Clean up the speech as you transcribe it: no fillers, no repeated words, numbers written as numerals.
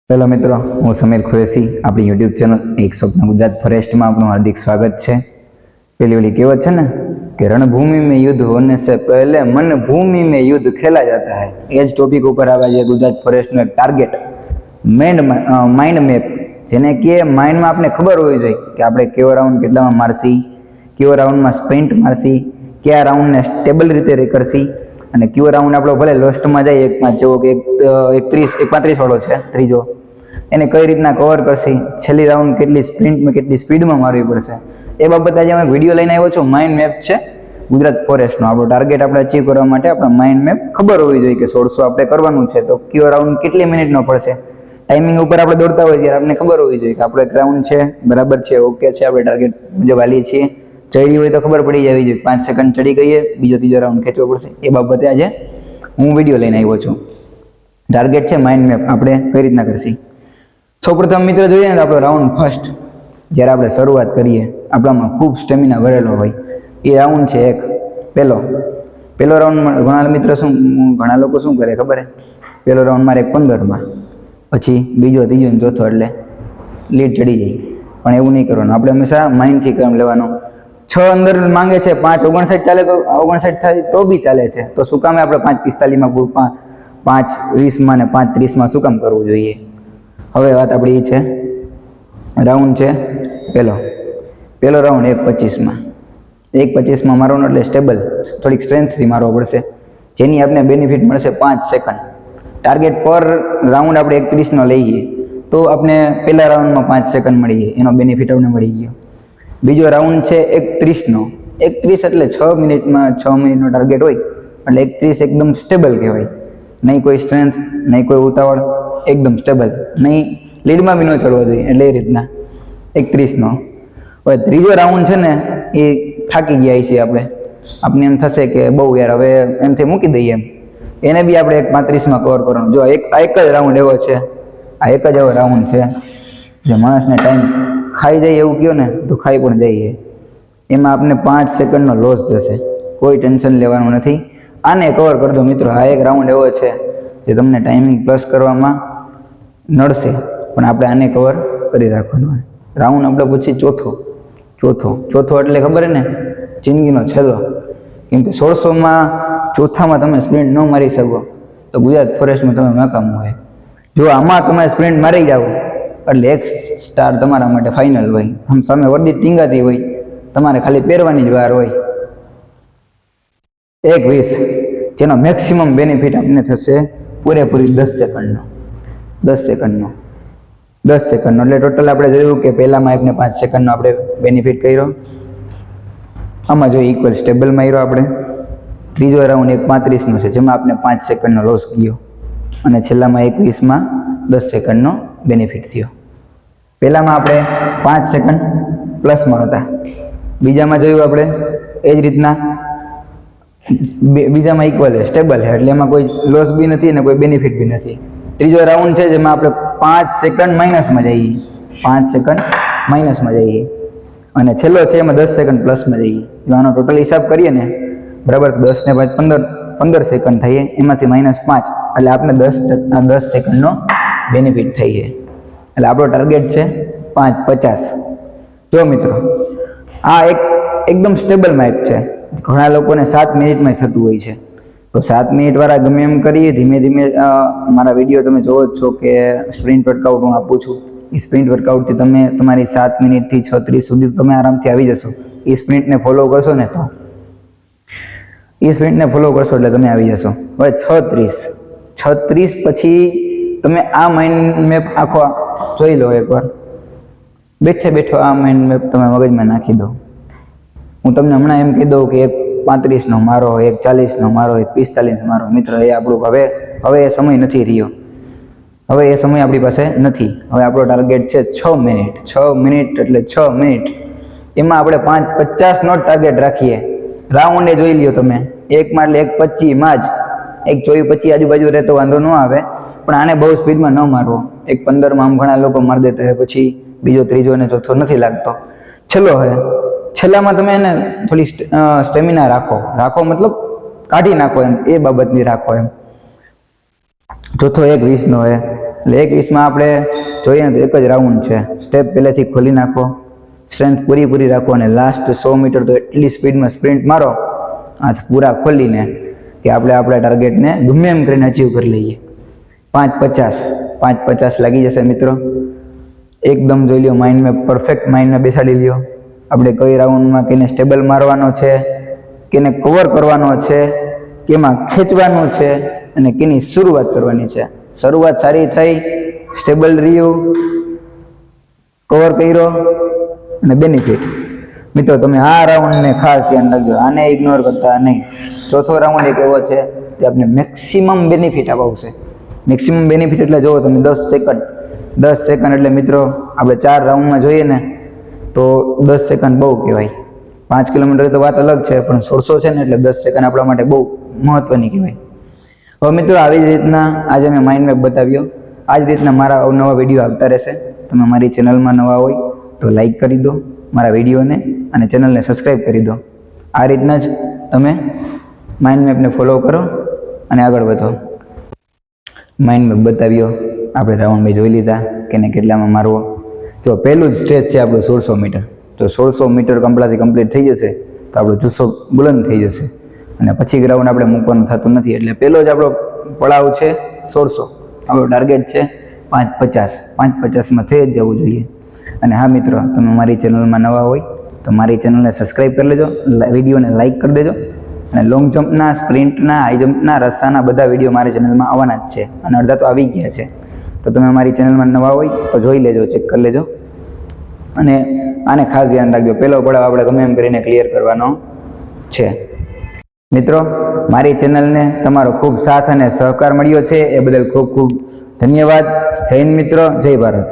Hello મિત્રો, હું સમીર ખુરેશી. આપણી યુટ્યુબ ચેનલ એક સ્વપ્ન ગુજરાત ફોરેસ્ટમાં આપનું હાર્દિક સ્વાગત છે. પેલી કહેવત છે ને કે રણભૂમિ में युद्ध होने से पहले मन भूमि में युद्ध खेला जाता है. એ જ ટોપિક ઉપર આવે છે ગુજરાત ફોરેસ્ટનો એક ટાર્ગેટ માઇન્ડ મેપ, જેને કે માઇન્ડમાં આપણે ખબર હોવી જોઈએ કે આપણે કેવો રાઉન્ડ કેટલામાં મારશી, કેવો રાઉન્ડમાં સ્પ્રિન્ટ મારશી, કયા રાઉન્ડને સ્ટેબલ રીતે કરશી, અને કયો રાઉન્ડ આપણો ભલે લોસ્ટમાં જાય 1-5 જેવો કે 1-35 વાળો છે ત્રીજો, એને કઈ રીતના કવર કરશી, છેલ્લી રાઉન્ડ કેટલી સ્પ્રિન્ટમાં કેટલી સ્પીડમાં મારવી પડશે, એ બાબત આજે અમે વિડીયો લઈને આવ્યો છું. માઇન્ડ મેપ છે ગુજરાત ફોરેસ્ટનો. આપણો ટાર્ગેટ આપણે અચીવ કરવા માટે આપણે માઇન્ડ મેપ ખબર હોવી જોઈએ કે 1600 આપણે કરવાનું છે, તો કયો રાઉન્ડ કેટલી મિનિટનો પડશે, ટાઈમિંગ ઉપર આપણે દોડતા હોય ત્યારે આપણે ખબર હોવી જોઈએ કે આપણો એક રાઉન્ડ છે, બરાબર છે, ઓકે છે, આપણે ટાર્ગેટ મુજબ હાલીએ છીએ. ચડી હોય તો ખબર પડી જવી જોઈએ, 5 સેકન્ડ ચડી ગઈએ, બીજો ત્રીજો રાઉન્ડ ખેંચવો પડશે. એ બાબતે આજે હું વિડીયો લઈને આવ્યો છું. ટાર્ગેટ છે માઇન્ડ મેપ, આપણે કઈ રીતના કરશી. સૌપ્રથમ મિત્રો જોઈએ ને તો આપણો રાઉન્ડ ફર્સ્ટ જ્યારે આપણે શરૂઆત કરીએ આપણામાં ખૂબ સ્ટેમિના ભરેલો હોય એ રાઉન્ડ છે એક પહેલો રાઉન્ડમાં ઘણા લોકો શું કરે ખબર છે, પહેલો રાઉન્ડ મારે 15માં, પછી બીજો ત્રીજો ને ચોથો એટલે લીડ ચડી જાય. પણ એવું નહીં કરવાનું, આપણે હંમેશા માઇન્ડથી કામ લેવાનું. 6 અંદર માંગે છે, 5:59 ચાલે તો 59 થાય તો બી ચાલે છે, તો શું કામે આપણે 5:45માં 5:20માં ને 5:30માં શું કામ કરવું જોઈએ. હવે વાત આપણી છે રાઉન્ડ છે પહેલો રાઉન્ડ 1:25માં મારવાનો, એટલે સ્ટેબલ થોડીક સ્ટ્રેન્થથી મારવો પડશે, જેની આપણે બેનિફિટ મળશે 5 સેકન્ડ. ટાર્ગેટ પર રાઉન્ડ આપણે 1:30નો લઈએ તો આપણે પહેલા રાઉન્ડમાં 5 સેકન્ડ મળી જાય, એનો બેનિફિટ આપણે મળી ગયો. બીજો રાઉન્ડ છે 1:30નો. 1:30 એટલે 6 મિનિટનો ટાર્ગેટ હોય, એટલે 1:30 એકદમ સ્ટેબલ કહેવાય. નહીં કોઈ સ્ટ્રેન્થ, નહીં કોઈ ઉતાવળ, એકદમ સ્ટેબલ, નહીં લીડમાં બી ન ચડવો જોઈએ, એટલે એ રીતના 1:30નો. હવે ત્રીજો રાઉન્ડ છે ને એ થાકી ગયા છીએ આપણે એમ થશે કે બહુ યાર હવે એમથી મૂકી દઈએ, એને બી આપણે 1:35માં કવર કરવાનું. જો આ એક જ રાઉન્ડ એવો છે, આ એક જ એવો રાઉન્ડ છે જે માણસને ટાઈમ ખાઈ જાય એવું કહો ને તો ખાઈ પણ જઈએ. એમાં આપણે 5 સેકન્ડનો લોસ જશે, કોઈ ટેન્શન લેવાનું નથી. આને કવર કરી દો મિત્રો. આ એક રાઉન્ડ એવો છે જે તમને ટાઈમિંગ પ્લસ કરવામાં નડશે, પણ આપણે આને કવર કરી રાખવાનું હોય. રાઉન્ડ આપણે પછી ચોથો એટલે ખબર ને, જિંદગીનો છેલ્લો. કેમ કે 1600માં ચોથામાં તમે સ્પ્રિન્ટ ન મારી શકો તો ગુજરાત ફોરેસ્ટમાં તમે નાકામ હોય. જો આમાં તમે સ્પ્રિન્ટ મારી જાઓ એટલે 1 સ્ટાર તમારા માટે ફાઇનલ હોય. આમ સામે વર્દી ટીંગાતી હોય, તમારે ખાલી પહેરવાની જ વાર હોય. 1:20 જેનો મેક્સિમમ બેનિફિટ આપને થશે પૂરેપૂરી 10 સેકન્ડનો એટલે ટોટલ આપણે જોયું કે પહેલામાં એકને 5 સેકન્ડનો આપણે બેનિફિટ કર્યો. આમાં જો ઇક્વલ સ્ટેબલ માર્યો આપણે. ત્રીજો રાઉન્ડ 1:35નો છે, જેમાં આપણે 5 સેકન્ડનો લોસ ગયો, અને છેલ્લામાં 1:20માં 10 સેકન્ડનો બેનિફિટ થયો. પહેલામાં આપણે 5 સેકન્ડ પ્લસમાં હતા, બીજામાં જોયું આપણે એ જ રીતના, બીજામાં ઇક્વલ છે, સ્ટેબલ છે, એટલે એમાં કોઈ લોસ બી નથી અને કોઈ બેનિફિટ બી નથી. ત્રીજો રાઉન્ડ છે જેમાં આપણે 5 સેકન્ડ માઇનસમાં જઈએ, અને છેલ્લો છે એમાં 10 સેકન્ડ પ્લસમાં જઈએ. જો આનો ટોટલ હિસાબ કરીએ ને બરાબર, તો 10 ને 5 15 સેકન્ડ થઈએ, એમાંથી -5 એટલે આપણે 10 સેકન્ડનો બેનિફિટ થઈએ. એટલે આપણો ટાર્ગેટ છે 5:50. જો મિત્રો આ એકદમ સ્ટેબલ માઇક છે. ઘણા લોકોને 7 મિનિટમાં થતું હોય છે, તો 7 મિનિટ વાળા ગમે એમ કરીએ ધીમે ધીમે. મારા વિડીયો તમે જોવો જ છો કે સ્પ્રિન્ટ વર્કઆઉટ હું આપું છું. એ સ્પ્રિન્ટ વર્કઆઉટથી તમે તમારી 7 મિનિટથી 6:30 સુધી તમે આરામથી આવી જશો. એ સ્પ્રિન્ટને ફોલો કરશો ને તો એટલે તમે આવી જશો. હવે 36 પછી તમે આ માઇન્ડ મેપ આખો જોઈ લો એકવાર. બેઠો આ માઇન્ડ મેપ તમે મગજમાં નાખી દો. હું તમને હમણાં એમ કહી દઉં કે 1:35નો મારો, 1:40નો મારો, 1:45 મારો. મિત્રો એ આપણું હવે એ સમય નથી રહ્યો. હવે એ સમય આપણી પાસે નથી. હવે આપણો ટાર્ગેટ છે 6 મિનિટ એટલે 6 મિનિટ. એમાં આપણે 5:50નો ટાર્ગેટ રાખીએ. રાઉન્ડે જોઈ લ્યો તમે, એકમાં એટલે 1:25માં જ, 1:24-25 આજુબાજુ રહેતો વાંધો ન આવે, પણ આને બહુ સ્પીડમાં ન મારવો. 1:15માં આમ ઘણા લોકો મારી દેતા હોય, પછી બીજો ત્રીજો અને ચોથો નથી લાગતો. છેલ્લામાં તમે એને થોડી સ્ટેમિના રાખો મતલબ કાઢી નાખો એમ, એ બાબતની રાખો એમ. ચોથો 1:20નો હોય, એટલે 1:20માં આપણે જોઈએ ને તો એક જ રાઉન્ડ છે. સ્ટેપ પહેલેથી ખોલી નાખો, સ્ટ્રેન્થ પૂરી રાખો અને લાસ્ટ 100 મીટર તો એટલી સ્પીડમાં સ્પ્રિન્ટ મારો હાથ પૂરા ખોલીને કે આપણે આપણા ટાર્ગેટને ગમે એમ કરીને અચીવ કરી લઈએ. 5:50 લાગી જશે મિત્રો. એકદમ જોઈ લ્યો, માઇન્ડમાં પરફેક્ટ માઇન્ડમાં બેસાડી લ્યો. આપણે કઈ રાઉન્ડમાં કેને સ્ટેબલ મારવાનો છે, કેને કવર કરવાનો છે, કેમાં ખેંચવાનું છે અને કેની શરૂઆત કરવાની છે. શરૂઆત સારી થઈ, સ્ટેબલ રહ્યું, કવર કર્યો અને બેનિફિટ. મિત્રો તમે આ રાઉન્ડને ખાસ ધ્યાન રાખજો, આને ઇગ્નોર કરતા નહીં. ચોથો રાઉન્ડ એક એવો છે જે આપણે મેક્સિમમ બેનિફિટ અપાવશે. મેક્સિમમ બેનિફિટ એટલે જુઓ તમે 10 સેકન્ડ એટલે મિત્રો આપણે 4 રાઉન્ડમાં જોઈએ ને તો 10 સેકન્ડ બહુ કહેવાય. 5 કિલોમીટર તો વાત અલગ છે, પણ 1600 છે ને એટલે 10 સેકન્ડ આપણા માટે બહુ મહત્વની કહેવાય. હવે મિત્રો આવી જ રીતના આજે મેં માઇન્ડ મેપ બતાવ્યો. આ જ રીતના મારા અવનવા વિડીયો આવતા રહેશે. તમે મારી ચેનલમાં નવા હોય તો લાઈક કરી દો મારા વિડીયોને અને ચેનલને સબસ્ક્રાઈબ કરી દો. આ રીતના જ તમે માઇન્ડ મેપને ફોલો કરો અને આગળ વધો. માઇન્ડ મેપ બતાવ્યો, આપણે રાઉન્ડ મેં જોઈ લીધા કેને કેટલામાં મારવો. જો પહેલું જ સ્ટેજ છે આપણું 1600 મીટર. જો 1600 મીટર કમ્પ્લીટ થઈ જશે તો આપણો જુસ્સો બુલંદ થઈ જશે અને પછી ગ્રાઉન્ડ આપણે મૂકવાનું થતું નથી. એટલે પહેલો જ આપણો પડાવ છે 1600. આપણો ટાર્ગેટ છે 5:50માં થઈ જ જવું જોઈએ. અને હા મિત્રો, તમે મારી ચેનલમાં નવા હોય તો મારી ચેનલને સબસ્ક્રાઈબ કરી લેજો, વિડીયોને લાઈક કરી દેજો અને લોંગ જમ્પના, સ્પ્રિન્ટના, હાઈ જમ્પના, રસ્સાના બધા વિડીયો મારી ચેનલમાં આવવાના જ છે અને અડધા તો આવી ગયા છે. તો તમે મારી ચેનલમાં નવા હોય તો જોઈ લેજો, ચેક કરી લેજો અને આને ખાસ ધ્યાન રાખજો. પહેલો પડાવ આપણે ગમે એમ કરીને ક્લિયર કરવાનો છે. મિત્રો મારી ચેનલને તમારો ખૂબ સાથ અને સહકાર મળ્યો છે, એ બદલ ખૂબ ખૂબ ધન્યવાદ. જય હિન્દ મિત્રો, જય ભારત.